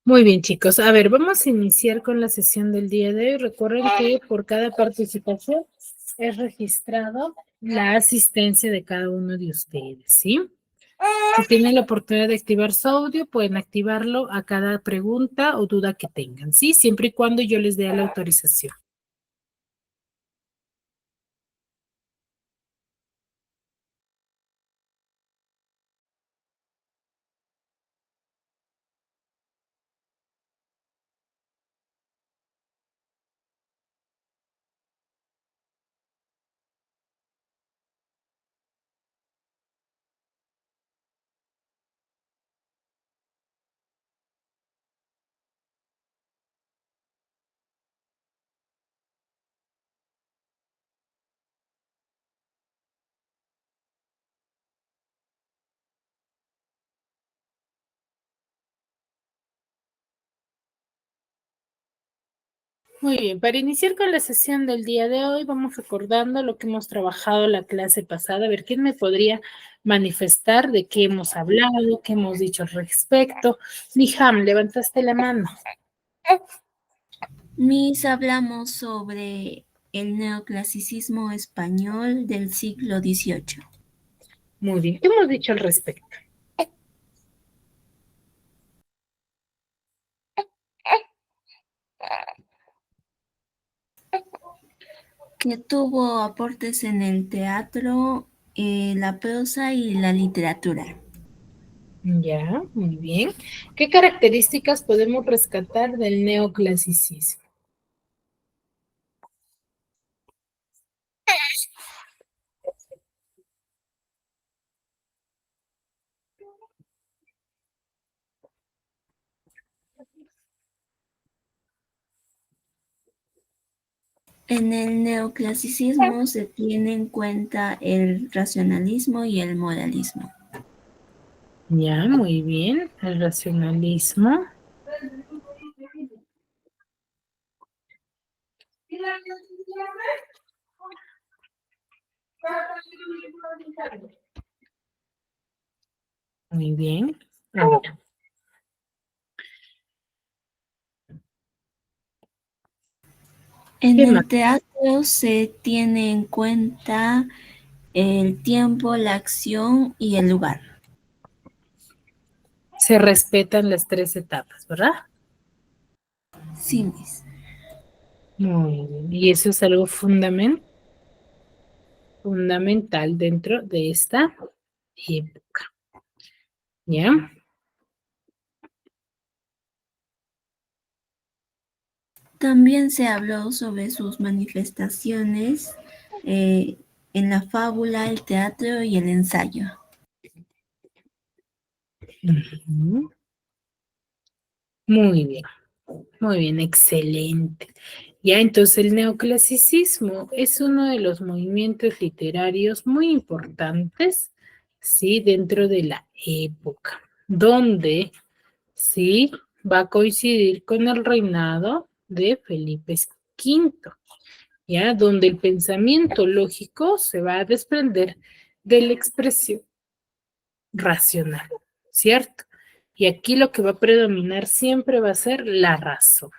Muy bien, chicos. A ver, vamos a iniciar con la sesión del día de hoy. Recuerden que por cada participación es registrado la asistencia de cada uno de ustedes, ¿sí? Si tienen la oportunidad de activar su audio, pueden activarlo a cada pregunta o duda que tengan, ¿sí? Siempre y cuando yo les dé la autorización. Muy bien, para iniciar con la sesión del día de hoy, vamos recordando lo que hemos trabajado la clase pasada. A ver, ¿quién me podría manifestar de qué hemos hablado, qué hemos dicho al respecto? Niham, levantaste la mano. Miss, hablamos sobre el neoclasicismo español del siglo XVIII. Muy bien, ¿qué hemos dicho al respecto? Que tuvo aportes en el teatro, la prosa y la literatura. Ya, muy bien. ¿Qué características podemos rescatar del neoclasicismo? En el neoclasicismo se tiene en cuenta el racionalismo y el moralismo. Ya, muy bien. El racionalismo. Muy bien. En ¿Qué más? el teatro se tiene en cuenta el tiempo, la acción y el lugar. Se respetan las 3 etapas, ¿verdad? Sí, Miss. Muy bien. Y eso es algo fundamental dentro de esta época. ¿Ya? También se habló sobre sus manifestaciones en la fábula, el teatro y el ensayo. Ujú. Muy bien, excelente. Ya, entonces el neoclasicismo es uno de los movimientos literarios muy importantes, ¿sí? Dentro de la época, donde, ¿sí? Va a coincidir con el reinado de Felipe V, ¿ya? Donde el pensamiento lógico se va a desprender de la expresión racional, ¿cierto? Y aquí lo que va a predominar siempre va a ser la razón,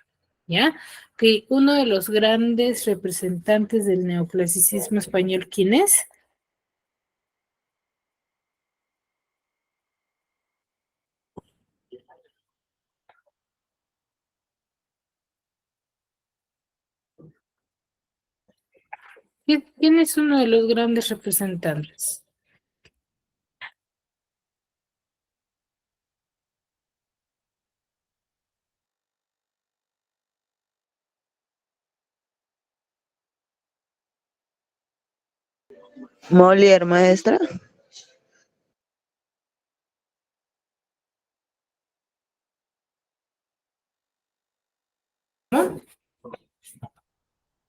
¿ya? Que uno de los grandes representantes del neoclasicismo español, ¿quién es? ¿Quién es uno de los grandes representantes? Molière, maestra. ¿No?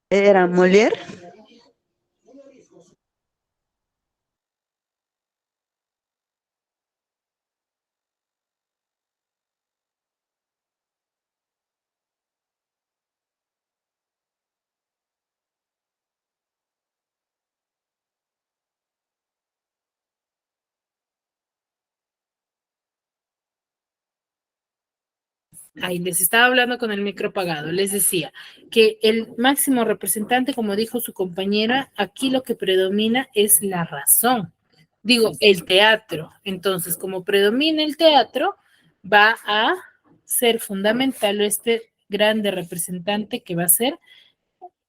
¿Era Molière? Ahí les estaba hablando con el micro apagado. Les decía que el máximo representante, como dijo su compañera, aquí lo que predomina es la razón. Digo, el teatro. Entonces, como predomina el teatro, va a ser fundamental este grande representante que va a ser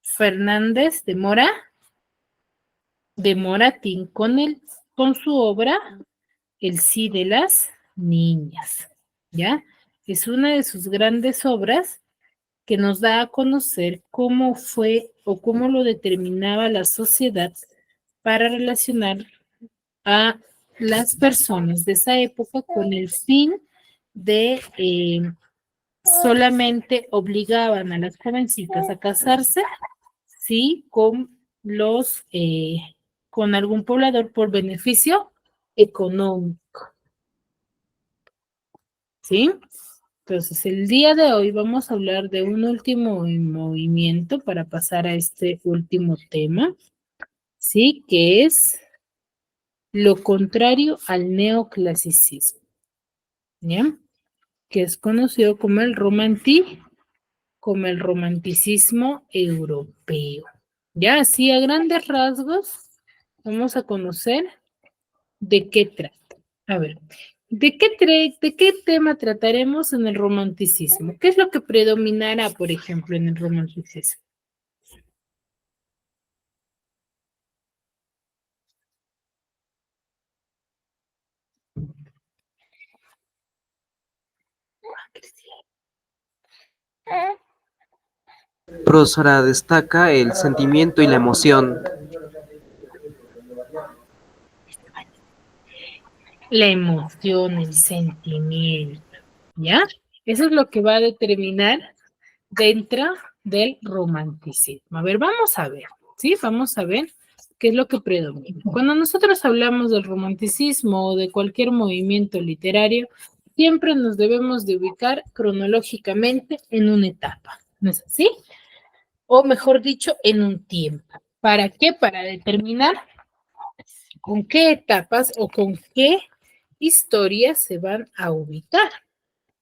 Fernández de Moratín, con su obra El sí de las niñas. ¿Ya? Es una de sus grandes obras que nos da a conocer cómo fue o cómo lo determinaba la sociedad para relacionar a las personas de esa época con el fin de solamente obligaban a las jovencitas a casarse, sí, con algún poblador por beneficio económico, ¿sí? Entonces, el día de hoy vamos a hablar de un último movimiento para pasar a este último tema, ¿sí? Que es lo contrario al neoclasicismo, ¿ya? Que es conocido como el romanticismo europeo. Ya, así a grandes rasgos, vamos a conocer de qué trata. A ver, ¿de qué tema trataremos en el romanticismo? ¿Qué es lo que predominará, por ejemplo, en el romanticismo? Prósara destaca el sentimiento y la emoción. La emoción, el sentimiento, ¿ya? Eso es lo que va a determinar dentro del romanticismo. A ver, vamos a ver, ¿sí? Vamos a ver qué es lo que predomina. Cuando nosotros hablamos del romanticismo o de cualquier movimiento literario, siempre nos debemos de ubicar cronológicamente en una etapa, ¿no es así? O mejor dicho, en un tiempo. ¿Para qué? Para determinar con qué etapas o con qué historias se van a ubicar.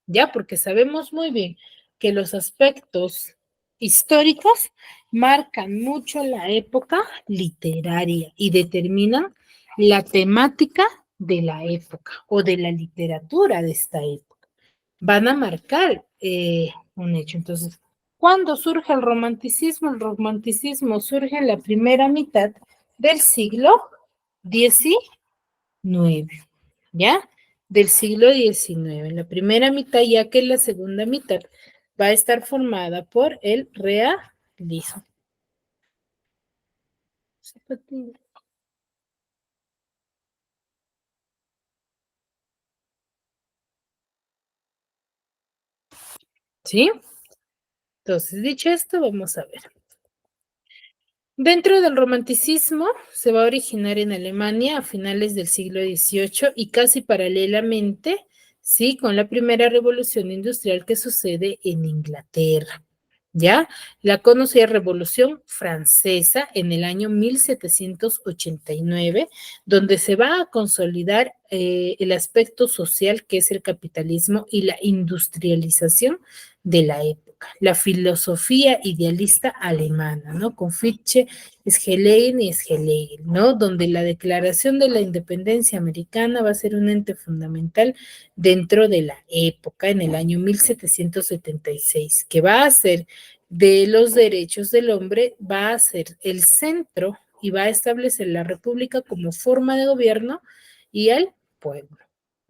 ¿Ya? Porque sabemos muy bien que los aspectos históricos marcan mucho la época literaria y determinan la temática de la época o de la literatura de esta época. Van a marcar un hecho. Entonces, ¿cuándo surge el romanticismo? El romanticismo surge en la primera mitad del XIX, ¿ya? Del siglo XIX, en la primera mitad, ya que la segunda mitad va a estar formada por el realismo. ¿Sí? Entonces, dicho esto, vamos a ver. Dentro del romanticismo se va a originar en Alemania a finales del siglo XVIII y casi paralelamente, sí, con la primera revolución industrial que sucede en Inglaterra. ¿Ya? La conocida Revolución Francesa en el año 1789, donde se va a consolidar el aspecto social que es el capitalismo y la industrialización de la época, la filosofía idealista alemana, ¿no? Con Fichte, Schlegel y Schlegel, ¿no? Donde la declaración de la independencia americana va a ser un ente fundamental dentro de la época en el año 1776, que va a ser de los derechos del hombre, va a ser el centro y va a establecer la república como forma de gobierno y el pueblo.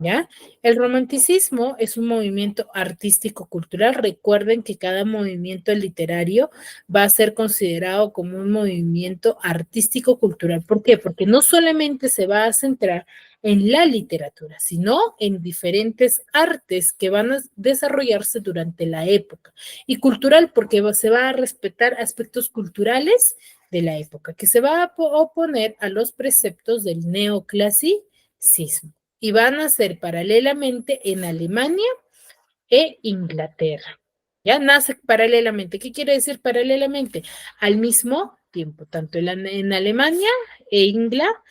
¿Ya? El romanticismo es un movimiento artístico-cultural. Recuerden que cada movimiento literario va a ser considerado como un movimiento artístico-cultural. ¿Por qué? Porque no solamente se va a centrar en la literatura, sino en diferentes artes que van a desarrollarse durante la época. Y cultural porque se va a respetar aspectos culturales de la época, que se va a oponer a los preceptos del neoclasicismo y van a ser paralelamente en Alemania e Inglaterra. Ya nace paralelamente. ¿Qué quiere decir paralelamente? Al mismo tiempo, tanto en Alemania e Inglaterra.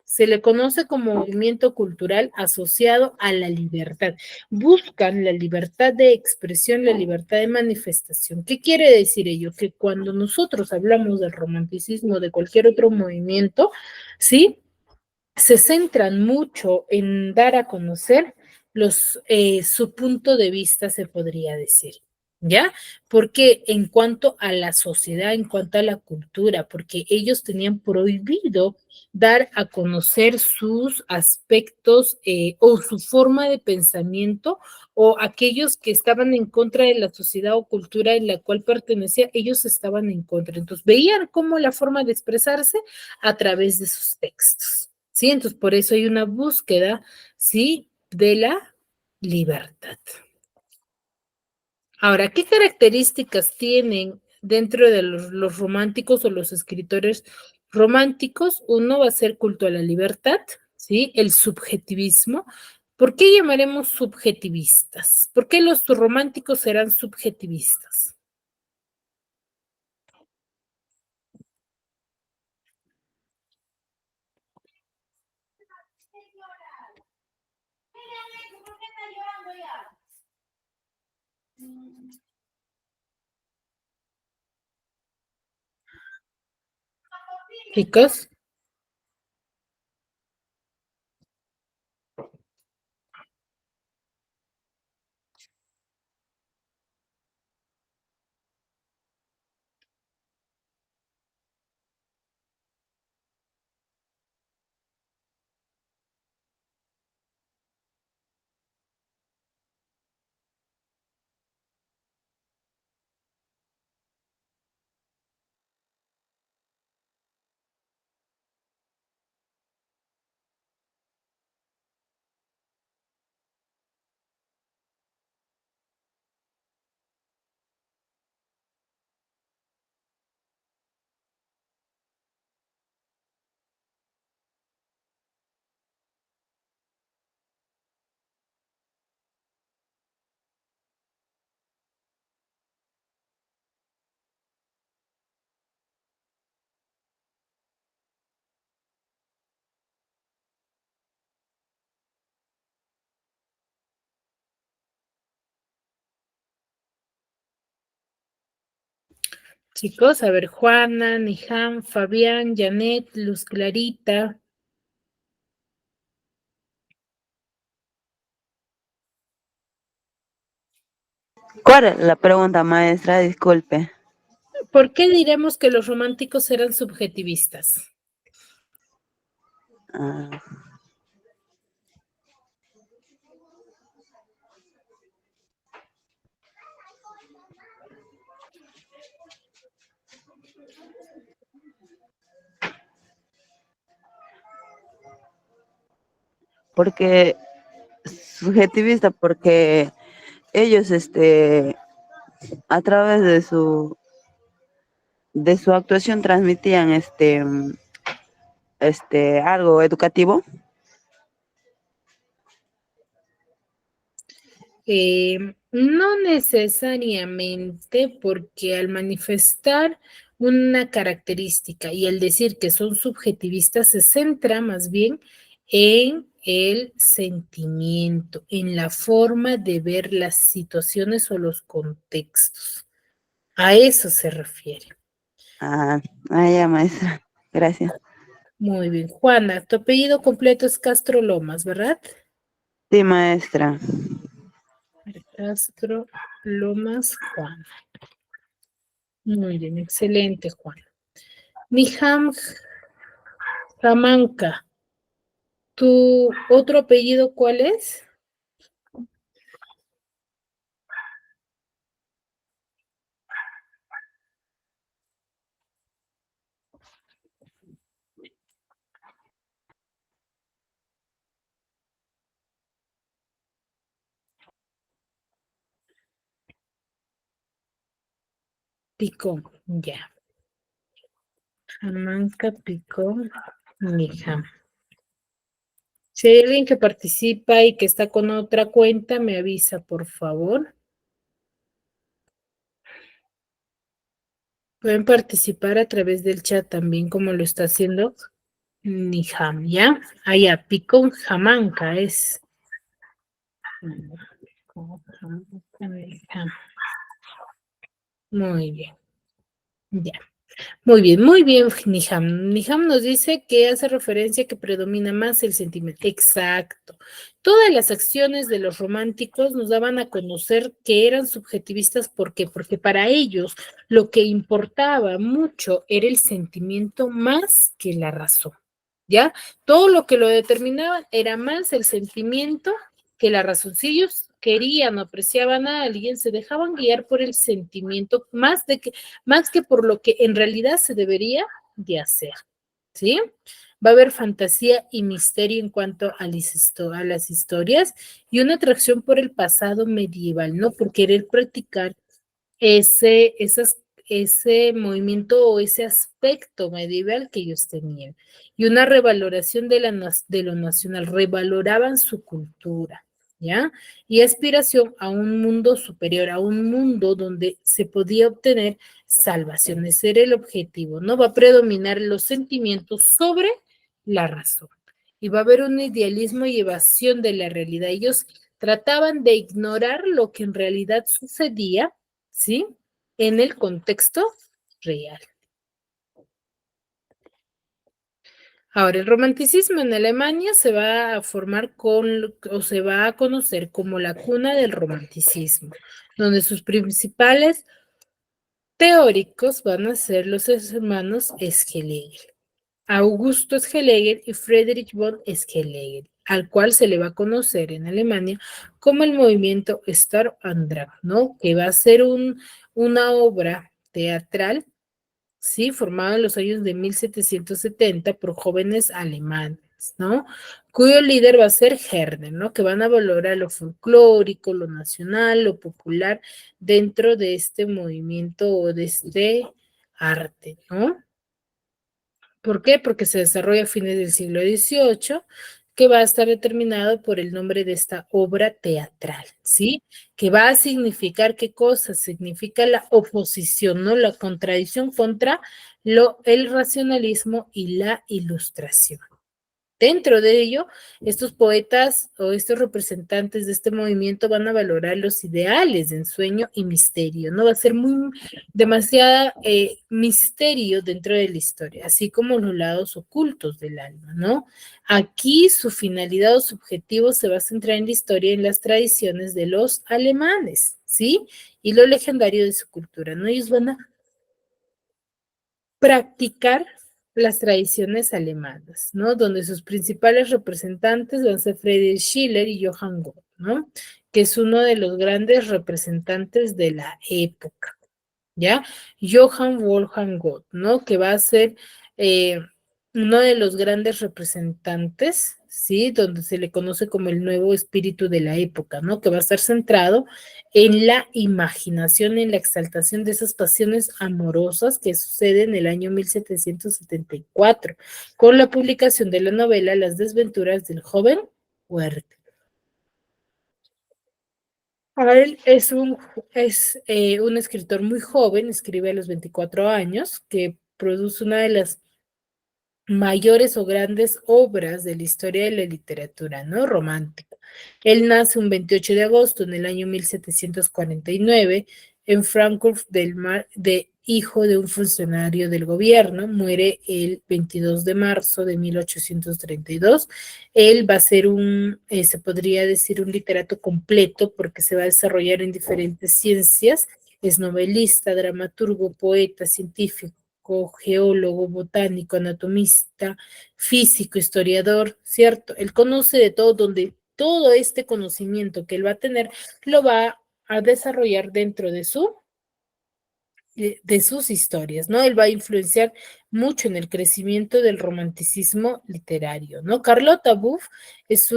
Se le conoce como movimiento cultural asociado a la libertad. Buscan la libertad de expresión, la libertad de manifestación. ¿Qué quiere decir ello? Que cuando nosotros hablamos del romanticismo, de cualquier otro movimiento, ¿sí? Se centran mucho en dar a conocer su punto de vista, se podría decir, ¿ya? Porque en cuanto a la sociedad, en cuanto a la cultura, porque ellos tenían prohibido dar a conocer sus aspectos o su forma de pensamiento o aquellos que estaban en contra de la sociedad o cultura en la cual pertenecía, ellos estaban en contra. Entonces veían cómo la forma de expresarse a través de sus textos. ¿Sí? Entonces, por eso hay una búsqueda, ¿sí? De la libertad. Ahora, ¿qué características tienen dentro de los románticos o los escritores románticos? Uno va a ser culto a la libertad, ¿sí? El subjetivismo. ¿Por qué llamaremos subjetivistas? ¿Por qué los románticos serán subjetivistas? Chicos, chicos, a ver, Juana, Niham, Fabián, Janet, Luz Clarita. ¿Cuál es la pregunta, maestra? Disculpe. ¿Por qué diremos que los románticos eran subjetivistas? Ah, porque subjetivista, porque ellos, a través de su actuación transmitían, algo educativo. No necesariamente porque al manifestar una característica y al decir que son subjetivistas se centra más bien en el sentimiento, en la forma de ver las situaciones o los contextos. A eso se refiere. Ah, ya, maestra. Gracias. Muy bien. Juana, tu apellido completo es Castro Lomas, ¿verdad? Sí, maestra. Castro Lomas, Juan. Muy bien, excelente, Juan. Niham Jamanca. ¿Tu otro apellido cuál es? Picón, ya. Jamaica Picón, Nijam. Si hay alguien que participa y que está con otra cuenta, me avisa, por favor. Pueden participar a través del chat también, como lo está haciendo Nijam, ¿ya? Allá, Picón Jamaica es. Muy bien, ya. Muy bien, Niham. Niham nos dice que hace referencia que predomina más el sentimiento. Exacto. Todas las acciones de los románticos nos daban a conocer que eran subjetivistas. ¿Por qué? Porque para ellos lo que importaba mucho era el sentimiento más que la razón. ¿Ya? Todo lo que lo determinaba era más el sentimiento que la razón. Si ellos querían o apreciaban a alguien, se dejaban guiar por el sentimiento más que por lo que en realidad se debería de hacer, ¿sí? Va a haber fantasía y misterio en cuanto a las historias y una atracción por el pasado medieval, ¿no? Por querer practicar ese, esas, ese movimiento o ese aspecto medieval que ellos tenían. Y una revaloración de lo nacional, revaloraban su cultura, ¿ya? Y aspiración a un mundo superior, a un mundo donde se podía obtener salvación. Ese era el objetivo, ¿no? Va a predominar los sentimientos sobre la razón. Y va a haber un idealismo y evasión de la realidad. Ellos trataban de ignorar lo que en realidad sucedía, ¿sí? En el contexto real. Ahora, el romanticismo en Alemania se va a formar o se va a conocer como la cuna del romanticismo, donde sus principales teóricos van a ser los hermanos Schelling, Augusto Schelling y Friedrich von Schelling, al cual se le va a conocer en Alemania como el movimiento Sturm und Drang, ¿no? Que va a ser una obra teatral, ¿sí? Formada en los años de 1770 por jóvenes alemanes, ¿no? Cuyo líder va a ser Herder, ¿no? Que van a valorar lo folclórico, lo nacional, lo popular dentro de este movimiento o de este arte, ¿no? ¿Por qué? Porque se desarrolla a fines del siglo XVIII, que va a estar determinado por el nombre de esta obra teatral, ¿sí? Que va a significar qué cosa, significa la oposición, ¿no? La contradicción contra el racionalismo y la ilustración. Dentro de ello, estos poetas o estos representantes de este movimiento van a valorar los ideales de ensueño y misterio, ¿no? Va a ser demasiada misterio dentro de la historia, así como los lados ocultos del alma, ¿no? Aquí su finalidad o su objetivo se va a centrar en la historia y en las tradiciones de los alemanes, ¿sí? Y lo legendario de su cultura, ¿no? Ellos van a practicar las tradiciones alemanas, ¿no? Donde sus principales representantes van a ser Friedrich Schiller y Johann Goethe, ¿no? Que es uno de los grandes representantes de la época, ¿ya? Johann Wolfgang Goethe, ¿no? Que va a ser eh, uno de los grandes representantes, ¿sí? Donde se le conoce como el nuevo espíritu de la época, ¿no? Que va a estar centrado en la imaginación, en la exaltación de esas pasiones amorosas que suceden en el año 1774, con la publicación de la novela Las desventuras del joven Werther. Él es un escritor muy joven, escribe a los 24 años, que produce una de las mayores o grandes obras de la historia de la literatura, ¿no? Romántica. Él nace un 28 de agosto en el año 1749 en Frankfurt del Mar, de hijo de un funcionario del gobierno, muere el 22 de marzo de 1832. Él va a ser se podría decir, un literato completo porque se va a desarrollar en diferentes ciencias, es novelista, dramaturgo, poeta, científico, químico, geólogo, botánico, anatomista, físico, historiador, ¿cierto? Él conoce de todo, donde todo este conocimiento que él va a tener lo va a desarrollar dentro de sus historias, ¿no? Él va a influenciar mucho en el crecimiento del romanticismo literario, ¿no? Carlota Buff es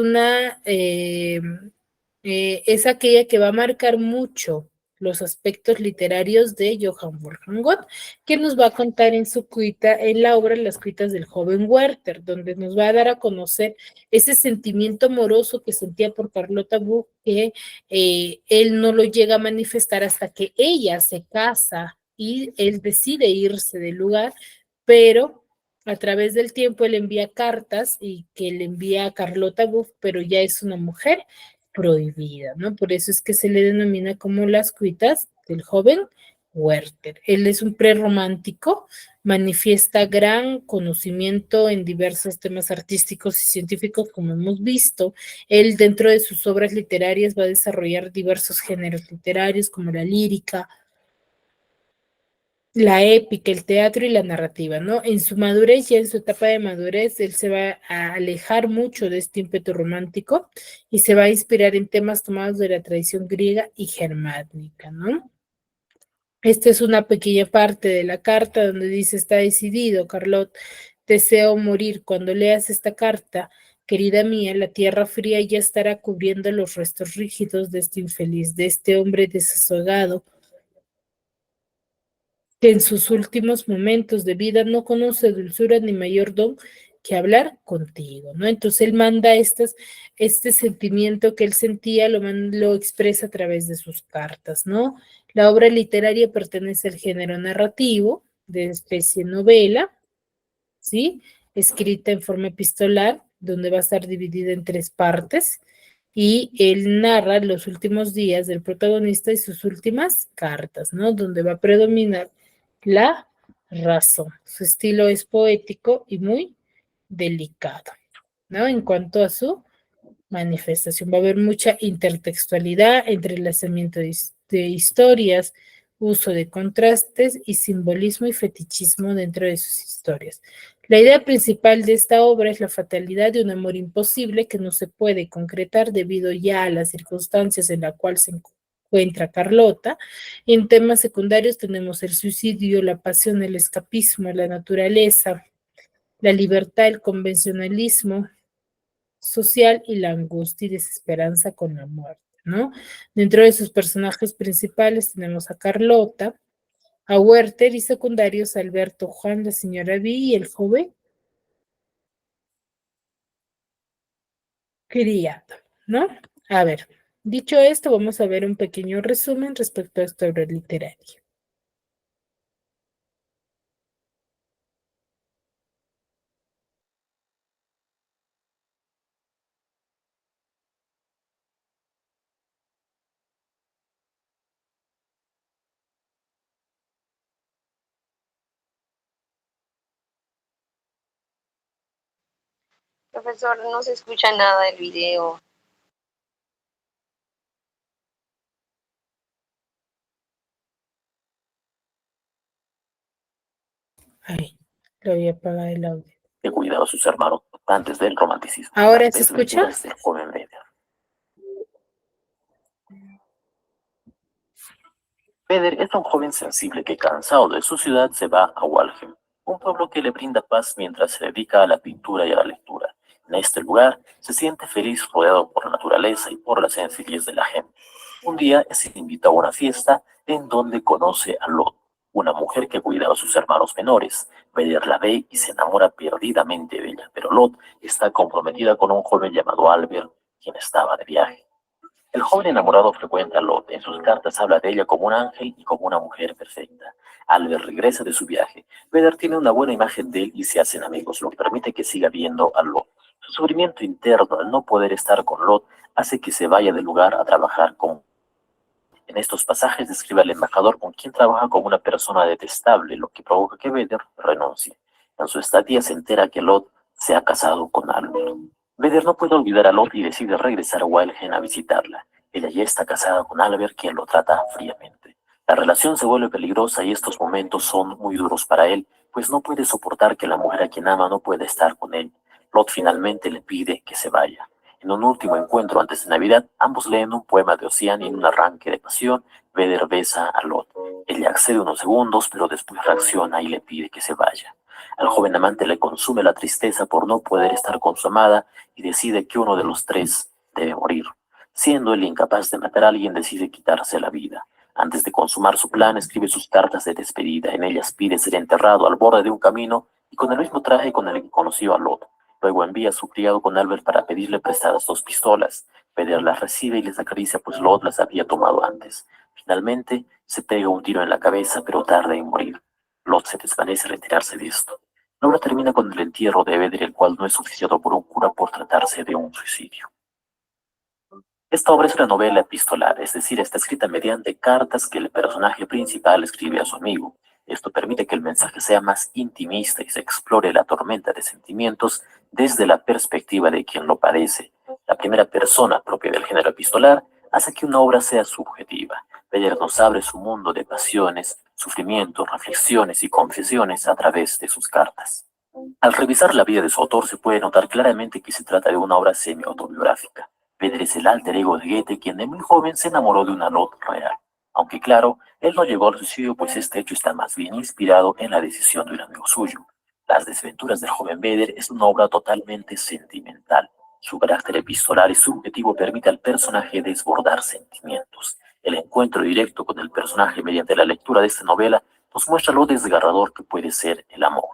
es aquella que va a marcar mucho los aspectos literarios de Johann Wolfgang Goethe, que nos va a contar en su cuita, en la obra Las cuitas del joven Werther, donde nos va a dar a conocer ese sentimiento amoroso que sentía por Carlota Buff, que él no lo llega a manifestar hasta que ella se casa y él decide irse del lugar, pero a través del tiempo él envía cartas y que le envía a Carlota Buff, pero ya es una mujer prohibida, ¿no? Por eso es que se le denomina como las cuitas del joven Werther. Él es un prerromántico, manifiesta gran conocimiento en diversos temas artísticos y científicos, como hemos visto. Él, dentro de sus obras literarias, va a desarrollar diversos géneros literarios, como la lírica, la épica, el teatro y la narrativa, ¿no? En su madurez, ya en su etapa de madurez, él se va a alejar mucho de este ímpetu romántico y se va a inspirar en temas tomados de la tradición griega y germánica, ¿no? Esta es una pequeña parte de la carta donde dice: está decidido, Carlot, deseo morir. Cuando leas esta carta, querida mía, la tierra fría ya estará cubriendo los restos rígidos de este infeliz, de este hombre desasogado, que en sus últimos momentos de vida no conoce dulzura ni mayor don que hablar contigo, ¿no? Entonces él manda este sentimiento que él sentía, lo expresa a través de sus cartas, ¿no? La obra literaria pertenece al género narrativo, de especie novela, ¿sí? Escrita en forma epistolar, donde va a estar dividida en 3 partes, y él narra los últimos días del protagonista y sus últimas cartas, ¿no? Donde va a predominar la razón. Su estilo es poético y muy delicado, ¿no? En cuanto a su manifestación, va a haber mucha intertextualidad, entrelazamiento de historias, uso de contrastes y simbolismo y fetichismo dentro de sus historias. La idea principal de esta obra es la fatalidad de un amor imposible que no se puede concretar debido ya a las circunstancias en las cuales se encuentra Carlota. En temas secundarios tenemos el suicidio, la pasión, el escapismo, la naturaleza, la libertad, el convencionalismo social y la angustia y desesperanza con la muerte, ¿no? Dentro de sus personajes principales tenemos a Carlota, a Werther y secundarios a Alberto, Juan, la señora Vi y el joven criado, ¿no? A ver, dicho esto, vamos a ver un pequeño resumen respecto a esta obra literaria. Profesor, no se escucha nada del video. Ay, lo voy a apagar el audio. Que cuidaba a sus hermanos antes del romanticismo. ¿Ahora se escucha? Del joven Weber. Weber es un joven sensible que, cansado de su ciudad, se va a Walheim, un pueblo que le brinda paz mientras se dedica a la pintura y a la lectura. En este lugar se siente feliz, rodeado por la naturaleza y por la sencillez de la gente. Un día se invita a una fiesta en donde conoce a Lot, una mujer que cuidaba a sus hermanos menores. Weber la ve y se enamora perdidamente de ella, pero Lot está comprometida con un joven llamado Albert, quien estaba de viaje. El joven enamorado frecuenta a Lot. En sus cartas habla de ella como un ángel y como una mujer perfecta. Albert regresa de su viaje. Weber tiene una buena imagen de él y se hacen amigos, lo que permite que siga viendo a Lot. Su sufrimiento interno al no poder estar con Lot hace que se vaya del lugar a trabajar con. En estos pasajes describe al embajador con quien trabaja como una persona detestable, lo que provoca que Weber renuncie. En su estadía se entera que Lot se ha casado con Albert. Weber no puede olvidar a Lot y decide regresar a Walheim a visitarla. Ella ya está casada con Albert, quien lo trata fríamente. La relación se vuelve peligrosa y estos momentos son muy duros para él, pues no puede soportar que la mujer a quien ama no pueda estar con él. Lot finalmente le pide que se vaya. En un último encuentro antes de Navidad, ambos leen un poema de Ocean y en un arranque de pasión, Vedder besa a Lot. Ella accede unos segundos, pero después reacciona y le pide que se vaya. Al joven amante le consume la tristeza por no poder estar con su amada y decide que uno de los tres debe morir. Siendo él incapaz de matar a alguien, decide quitarse la vida. Antes de consumar su plan, escribe sus cartas de despedida. En ellas pide ser enterrado al borde de un camino y con el mismo traje con el que conoció a Lot. Luego envía a su criado con Albert para pedirle prestadas 2 pistolas. Peder las recibe y les acaricia, pues Lot las había tomado antes. Finalmente, se pega un tiro en la cabeza, pero tarda en morir. Lot se desvanece al enterarse de esto. La obra termina con el entierro de Vedder, el cual no es oficiado por un cura por tratarse de un suicidio. Esta obra es una novela epistolar, es decir, está escrita mediante cartas que el personaje principal escribe a su amigo. Esto permite que el mensaje sea más intimista y se explore la tormenta de sentimientos desde la perspectiva de quien lo padece. La primera persona propia del género epistolar hace que una obra sea subjetiva. Vedder nos abre su mundo de pasiones, sufrimientos, reflexiones y confesiones a través de sus cartas. Al revisar la vida de su autor se puede notar claramente que se trata de una obra semi-autobiográfica. Vedder es el alter ego de Goethe, quien de muy joven se enamoró de una Lot real. Aunque claro, él no llegó al suicidio, pues este hecho está más bien inspirado en la decisión de un amigo suyo. Las desventuras del joven Vedder es una obra totalmente sentimental. Su carácter epistolar y subjetivo permite al personaje desbordar sentimientos. El encuentro directo con el personaje mediante la lectura de esta novela nos muestra lo desgarrador que puede ser el amor.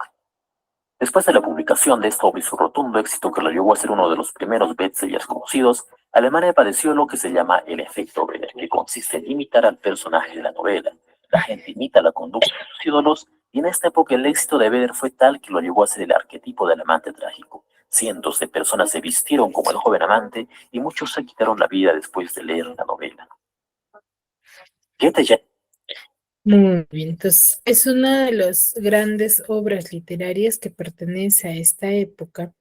Después de la publicación de esta obra y su rotundo éxito que lo llevó a ser uno de los primeros bestsellers conocidos, Alemania padeció lo que se llama el efecto Vedder, que consiste en imitar al personaje de la novela. La gente imita la conducta de sus ídolos, y en esta época el éxito de Vedder fue tal que lo llevó a ser el arquetipo del amante trágico. Cientos de personas se vistieron como el joven amante, y muchos se quitaron la vida después de leer la novela. Goethe ya Muy bien, entonces es una de las grandes obras literarias que pertenece a esta época,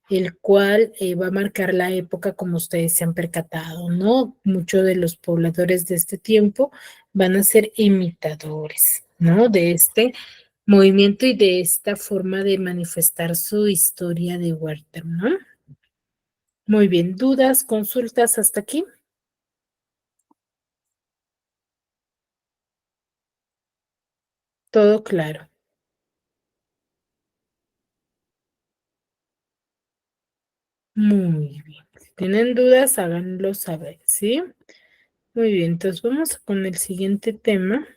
el cual va a marcar la época como ustedes se han percatado, ¿no? Muchos de los pobladores de este tiempo van a ser imitadores, ¿no? De este movimiento y de esta forma de manifestar su historia de Werther, ¿no? Muy bien, ¿dudas, consultas hasta aquí? Todo claro. Muy bien. Si tienen dudas, háganlo saber, ¿sí? Muy bien, entonces vamos con el siguiente tema.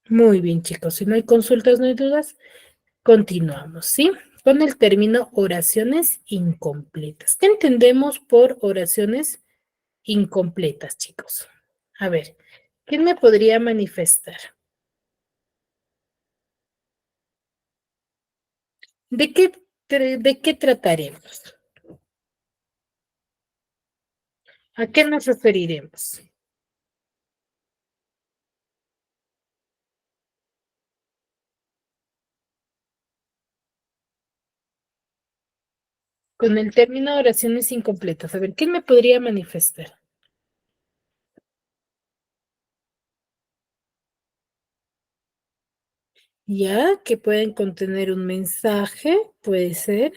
Muy bien, chicos. Si no hay consultas, no hay dudas, continuamos, ¿sí? Con el término oraciones incompletas. ¿Qué entendemos por oraciones incompletas, chicos? A ver, ¿quién me podría manifestar? ¿De qué trataremos? ¿A qué nos referiremos? Con el término oraciones incompletas. A ver, ¿quién me podría manifestar? Ya, que pueden contener un mensaje, puede ser.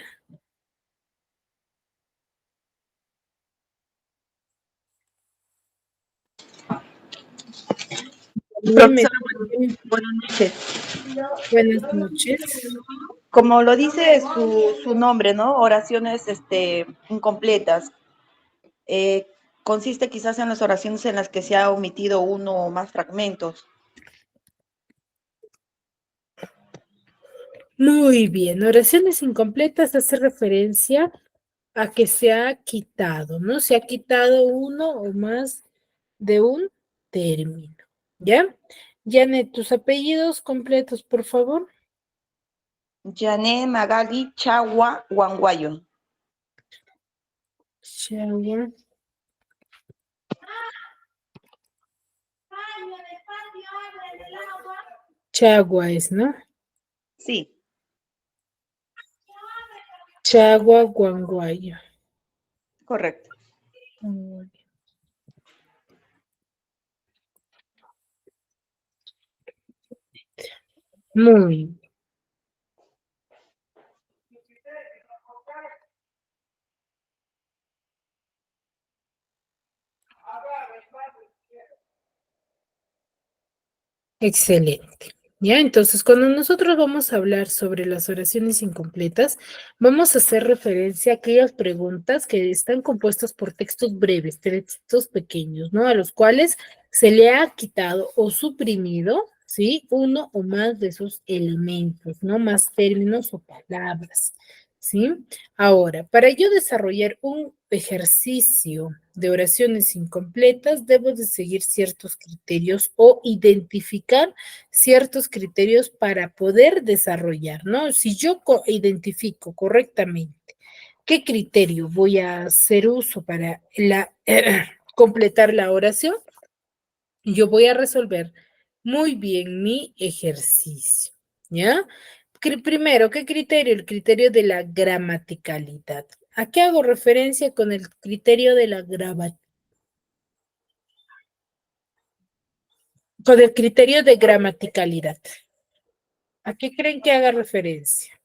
Dime, Profesora, buenas noches. buenas noches. Como lo dice su nombre, ¿no? Oraciones incompletas. Eh, Consiste quizás en las oraciones en las que se ha omitido uno o más fragmentos. Muy bien, oraciones incompletas hace referencia a que se ha quitado, ¿no? Se ha quitado uno o más de un término. ¿Ya? Janet, tus apellidos completos, por favor. Yané Magali Chagua Guanguayo. Chagua. Chagua es, ¿no? Sí, Chagua Guanguayo. correcto. Muy bien. Excelente. Ya, entonces, cuando nosotros vamos a hablar sobre las oraciones incompletas, vamos a hacer referencia a aquellas preguntas que están compuestas por textos breves, textos pequeños, ¿no? A los cuales se le ha quitado o suprimido, ¿sí? Uno o más de esos elementos, ¿no? Más términos o palabras, ¿sí? Ahora, para yo desarrollar un ejercicio de oraciones incompletas, debo de seguir ciertos criterios o identificar ciertos criterios para poder desarrollar, ¿no? Si yo identifico correctamente qué criterio voy a hacer uso para completar la oración, yo voy a resolver muy bien mi ejercicio, ¿ya? Primero, ¿qué criterio? El criterio de la gramaticalidad. ¿A qué hago referencia con el criterio de la con el criterio de gramaticalidad? ¿A qué creen que haga referencia?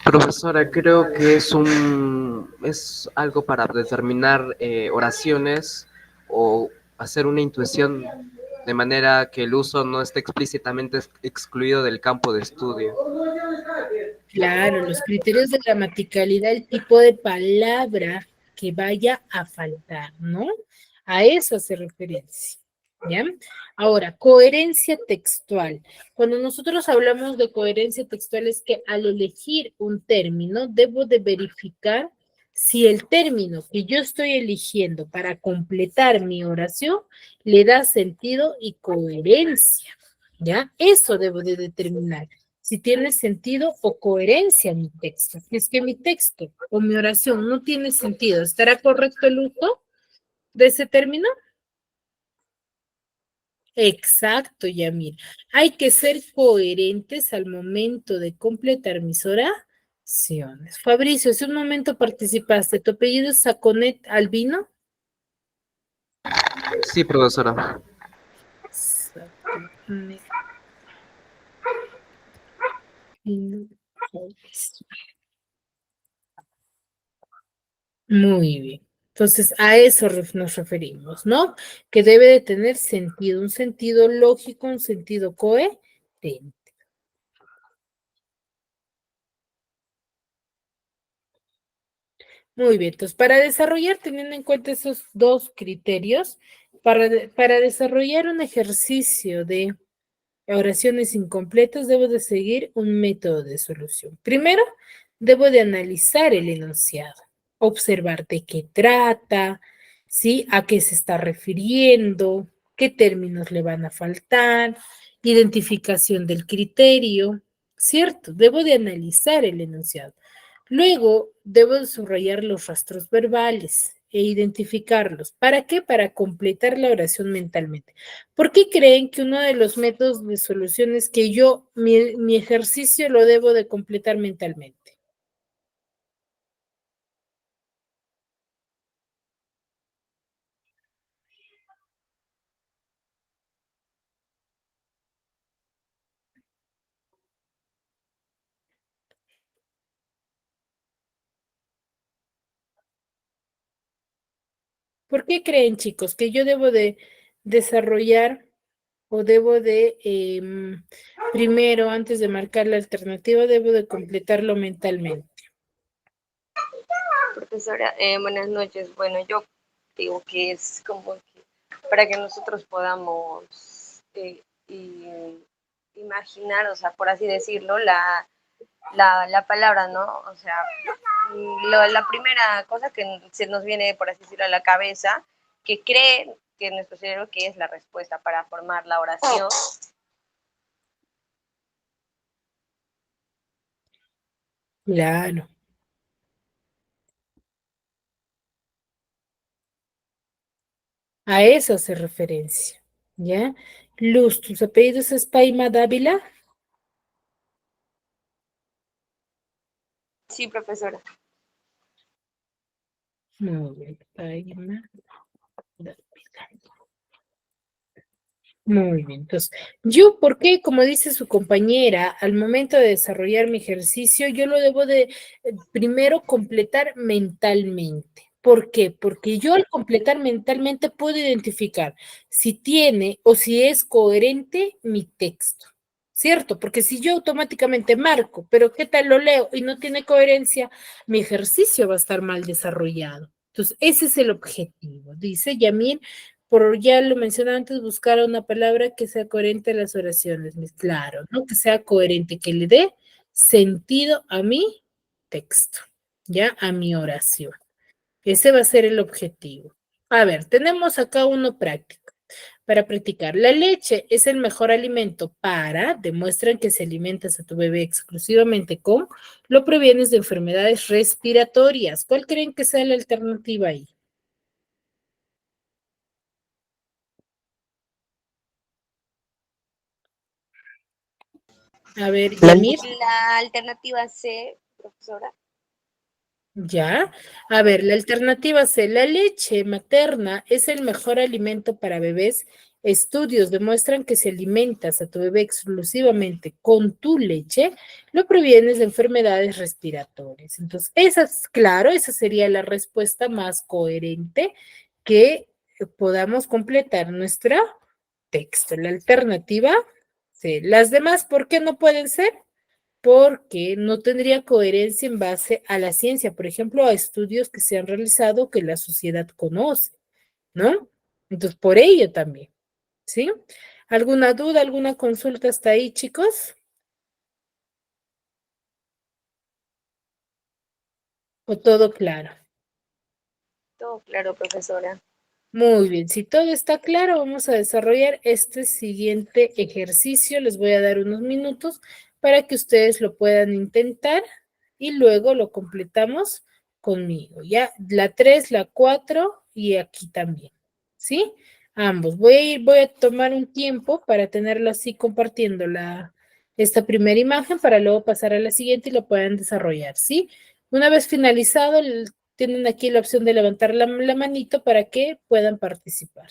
Profesora, creo que es algo para determinar oraciones o hacer una intuición de manera que el uso no esté explícitamente excluido del campo de estudio. Claro, los criterios de gramaticalidad, el tipo de palabra que vaya a faltar, ¿no? A eso hace referencia, ¿ya? Ahora, coherencia textual. Cuando nosotros hablamos de coherencia textual es que al elegir un término, debo de verificar si el término que yo estoy eligiendo para completar mi oración le da sentido y coherencia, ¿ya? Eso debo de determinar si tiene sentido o coherencia mi texto. Si es que mi texto o mi oración no tiene sentido, ¿estará correcto el uso de ese término? Exacto, Yamir. Hay que ser coherentes al momento de completar mis oraciones. Fabricio, hace un momento participaste. ¿Tu apellido es Saconet Albino? Sí, profesora. Saconet Albino. Muy bien. Entonces, a eso nos referimos, ¿no? Que debe de tener sentido, un sentido lógico, un sentido coherente. Muy bien, entonces, para desarrollar, teniendo en cuenta esos dos criterios, para desarrollar un ejercicio de oraciones incompletas, debo de seguir un método de solución. Primero, debo de analizar el enunciado, observar de qué trata, ¿sí? A qué se está refiriendo, qué términos le van a faltar, identificación del criterio, ¿cierto? Debo de analizar el enunciado. Luego, debo de subrayar los rastros verbales e identificarlos. ¿Para qué? Para completar la oración mentalmente. ¿Por qué creen que uno de los métodos de solución es que yo, mi ejercicio lo debo de completar mentalmente? ¿Por qué creen, chicos, que yo debo de desarrollar o debo de, primero, antes de marcar la alternativa, debo de completarlo mentalmente? Profesora, buenas noches. Bueno, yo digo que es como que para que nosotros podamos y imaginar, o sea, por así decirlo, la palabra, ¿no? O sea, la primera cosa que se nos viene, por así decirlo, a la cabeza, que cree que nuestro cerebro que es la respuesta para formar la oración. Claro, a eso hace referencia, ¿ya? Luz, ¿tus apellidos es Paima Dávila? Sí, profesora. Muy bien, Paima Dávila. Muy bien, entonces, yo, ¿por qué? Como dice su compañera, al momento de desarrollar mi ejercicio, yo lo debo de primero completar mentalmente. ¿Por qué? Porque yo al completar mentalmente puedo identificar si tiene o si es coherente mi texto, ¿cierto? Porque si yo automáticamente marco, pero ¿qué tal lo leo y no tiene coherencia? Mi ejercicio va a estar mal desarrollado. Entonces, ese es el objetivo. Dice Yamil, por ya lo mencioné antes, buscar una palabra que sea coherente a las oraciones. Claro, ¿no? Que sea coherente, que le dé sentido a mi texto, ya a mi oración. Ese va a ser el objetivo. A ver, tenemos acá uno práctico. Para practicar, la leche es el mejor alimento para, demuestran que si alimentas a tu bebé exclusivamente con, lo previenes de enfermedades respiratorias. ¿Cuál creen que sea la alternativa ahí? A ver, La Yamir. La alternativa C, profesora. Ya, a ver, la alternativa C, la leche materna es el mejor alimento para bebés. Estudios demuestran que si alimentas a tu bebé exclusivamente con tu leche, lo previenes de enfermedades respiratorias. Entonces, esa es, claro, esa sería la respuesta más coherente que podamos completar nuestro texto. La alternativa C. Las demás, ¿por qué no pueden ser? Porque no tendría coherencia en base a la ciencia, por ejemplo, a estudios que se han realizado que la sociedad conoce, ¿no? Entonces, por ello también, ¿sí? ¿Alguna duda, alguna consulta hasta ahí, chicos? ¿O todo claro? Todo claro, profesora. Muy bien, si todo está claro, vamos a desarrollar este siguiente ejercicio. Les voy a dar unos minutos para que ustedes lo puedan intentar y luego lo completamos conmigo. Ya, la 3, la 4 y aquí también, ¿sí? Ambos. Voy a tomar un tiempo para tenerlo así compartiendo esta primera imagen para luego pasar a la siguiente y lo puedan desarrollar, ¿sí? Una vez finalizado, tienen aquí la opción de levantar la manito para que puedan participar.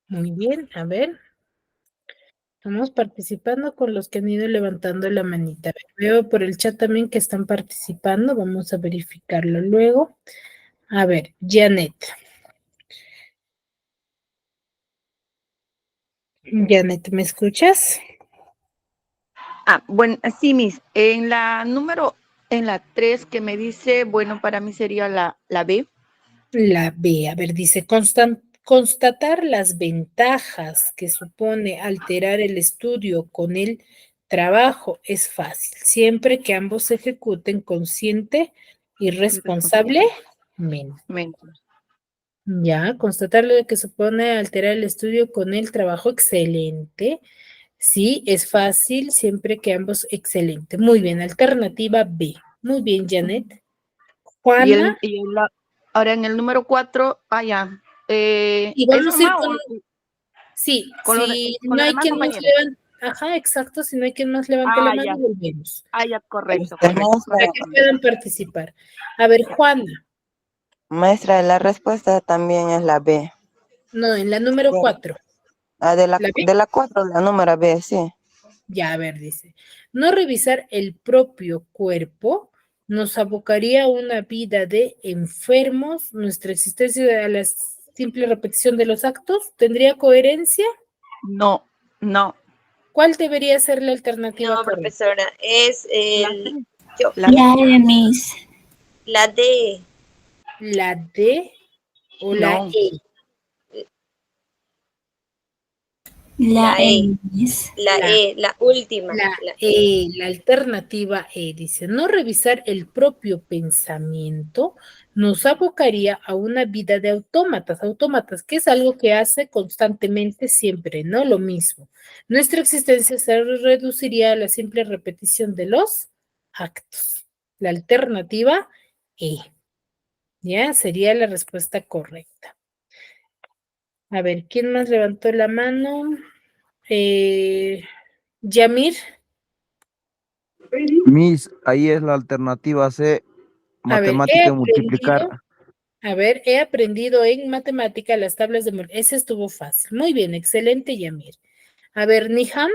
Muy bien, a ver. Estamos participando con los que han ido levantando la manita. A ver, veo por el chat también que están participando. Vamos a verificarlo luego. A ver, Janet. Janet, ¿me escuchas? Bueno, sí, Miss. En la 3 que me dice, bueno, para mí sería la B. La B, a ver, dice constatar las ventajas que supone alterar el estudio con el trabajo es fácil, siempre que ambos se ejecuten consciente y responsablemente. Ya, constatar lo que supone alterar el estudio con el trabajo, excelente. Sí, es fácil, siempre que ambos, excelente. Muy bien, alternativa B. Muy bien, Janet. Juana. Ahora en el número 4, ya. Y ¿Es vamos a ir normal con, sí, con si con no los hay demás quien más compañeros? levante, ajá, exacto, si no hay quien más levante la mano, Ya. volvemos, Ya, correcto, para que puedan participar. A ver, Juana, Maestra, la respuesta también es la B. no, en la número Sí. 4, De ¿la B? la 4, la número B, sí. Ya, a ver, dice, no revisar el propio cuerpo nos abocaría a una vida de enfermos, nuestra existencia a la simple repetición de los actos, ¿tendría coherencia? No. ¿Cuál debería ser la alternativa No, correcta? profesora, es La E, Miss. la D. ¿La D o la No. E? La La E, E, Miss. la última, La la E. E, la alternativa E, dice, no revisar el propio pensamiento nos abocaría a una vida de autómatas, que es algo que hace constantemente siempre, ¿no? Lo mismo. Nuestra existencia se reduciría a la simple repetición de los actos. La alternativa E, ¿ya? Sería la respuesta correcta. A ver, ¿quién más levantó la mano? Yamir. Miss, ahí es la alternativa C, A ver, matemática y multiplicar. he aprendido en matemática las tablas de ese estuvo fácil. Muy bien, excelente, Yamir. A ver, Niham,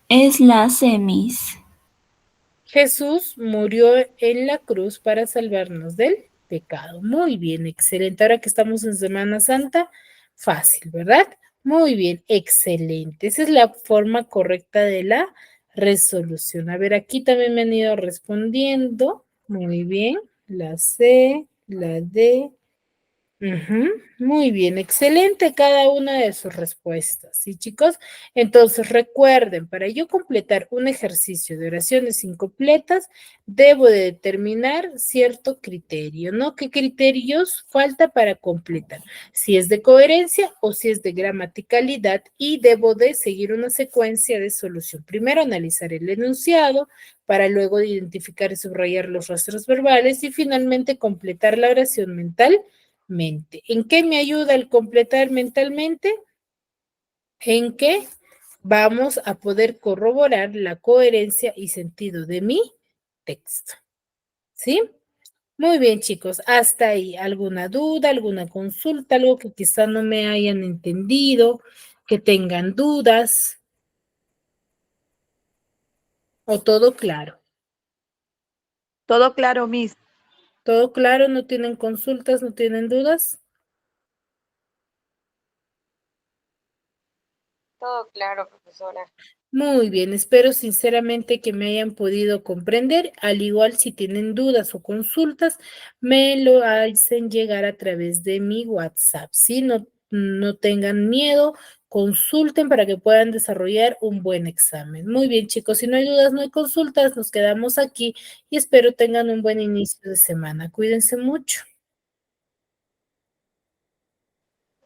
Es la C, Miss. Jesús murió en la cruz para salvarnos del pecado. Muy bien, excelente. Ahora que estamos en Semana Santa, fácil, ¿verdad? Muy bien, excelente. Esa es la forma correcta de la resolución. A ver, aquí también me han ido respondiendo. Muy bien, la C, la D. Ujú, muy bien, excelente cada una de sus respuestas, ¿sí, chicos? Entonces, recuerden, para yo completar un ejercicio de oraciones incompletas, debo de determinar cierto criterio, ¿no? ¿Qué criterios falta para completar? Si es de coherencia o si es de gramaticalidad, y debo de seguir una secuencia de solución. Primero, analizar el enunciado, para luego identificar y subrayar los rastros verbales y finalmente completar la oración mental. ¿En qué me ayuda el completar mentalmente? En que vamos a poder corroborar la coherencia y sentido de mi texto. ¿Sí? Muy bien, chicos. Hasta ahí. ¿Alguna duda, alguna consulta, algo que quizá no me hayan entendido, que tengan dudas? ¿O todo claro? Todo claro, Miss. ¿Todo claro? ¿No tienen consultas? ¿No tienen dudas? Todo claro, profesora. Muy bien, espero sinceramente que me hayan podido comprender. Al igual, si tienen dudas o consultas, me lo hacen llegar a través de mi WhatsApp. ¿Sí? No tengan miedo, consulten para que puedan desarrollar un buen examen. Muy bien, chicos, si no hay dudas, no hay consultas, nos quedamos aquí y espero tengan un buen inicio de semana. Cuídense mucho.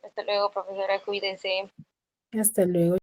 Hasta luego, profesora, cuídense. Hasta luego.